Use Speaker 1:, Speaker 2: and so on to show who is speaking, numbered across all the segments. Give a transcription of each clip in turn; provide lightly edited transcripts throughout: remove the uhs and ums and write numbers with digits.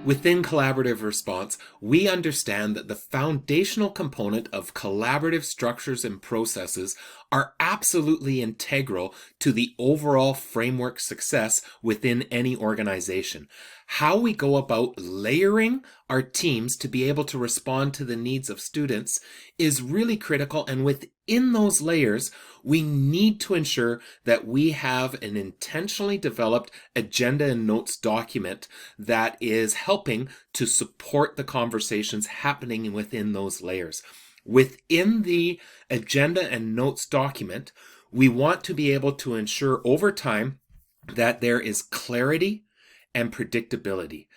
Speaker 1: Within collaborative response, we understand that the foundational component of collaborative structures and processes are absolutely integral to the overall framework success within any organization. How we go about layering our teams to be able to respond to the needs of students is really critical, and within those layers, we need to ensure that we have an intentionally developed agenda and notes document that is helping to support the conversations happening within those layers. Within the agenda and notes document, we want to be able to ensure over time that there is clarity and predictability.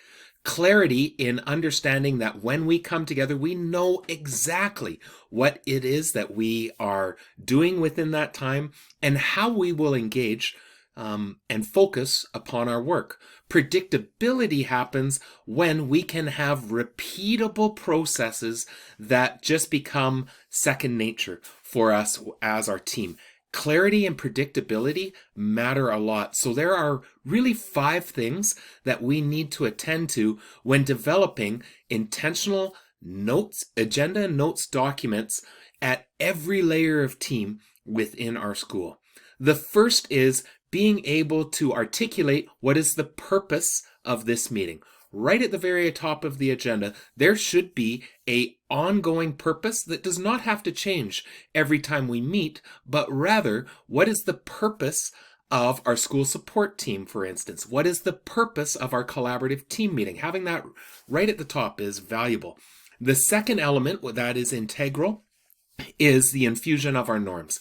Speaker 1: Clarity in understanding that when we come together, we know exactly what it is that we are doing within that time and how we will engage and focus upon our work. Predictability happens when we can have repeatable processes that just become second nature for us as our team. Clarity and predictability matter a lot. So there are really 5 things that we need to attend to when developing intentional notes, agenda and notes documents at every layer of team within our school. The first is being able to articulate what is the purpose of this meeting. Right at the very top of the agenda, there should be an ongoing purpose that does not have to change every time we meet, but rather, what is the purpose of our school support team, for instance? What is the purpose of our collaborative team meeting? Having that right at the top is valuable. The second element that is integral is the infusion of our norms.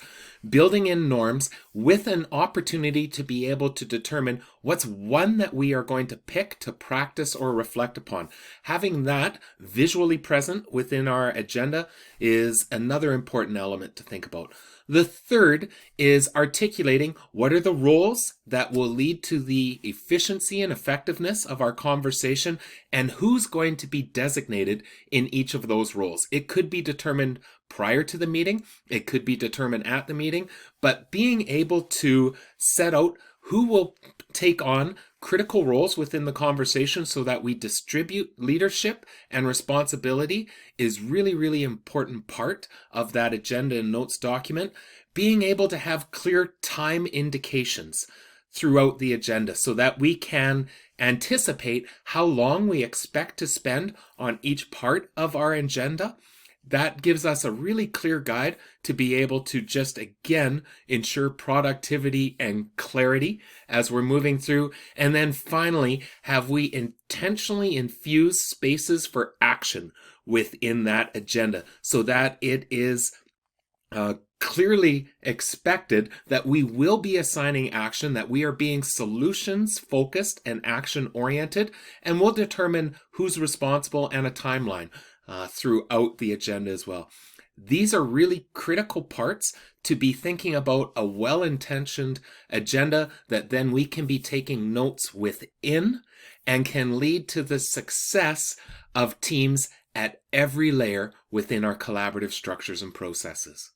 Speaker 1: Building in norms with an opportunity to be able to determine what's one that we are going to pick to practice or reflect upon. Having that visually present within our agenda is another important element to think about. The third is articulating what are the roles that will lead to the efficiency and effectiveness of our conversation and who's going to be designated in each of those roles. It could be determined prior to the meeting, it could be determined at the meeting, but being able to set out who will take on critical roles within the conversation so that we distribute leadership and responsibility is really, really important part of that agenda and notes document. Being able to have clear time indications throughout the agenda so that we can anticipate how long we expect to spend on each part of our agenda. That gives us a really clear guide to be able to just, again, ensure productivity and clarity as we're moving through. And then finally, have we intentionally infused spaces for action within that agenda so that it is clearly expected that we will be assigning action, that we are being solutions focused and action oriented, and we'll determine who's responsible and a timeline throughout the agenda as well. These are really critical parts to be thinking about a well-intentioned agenda that then we can be taking notes within and can lead to the success of teams at every layer within our collaborative structures and processes.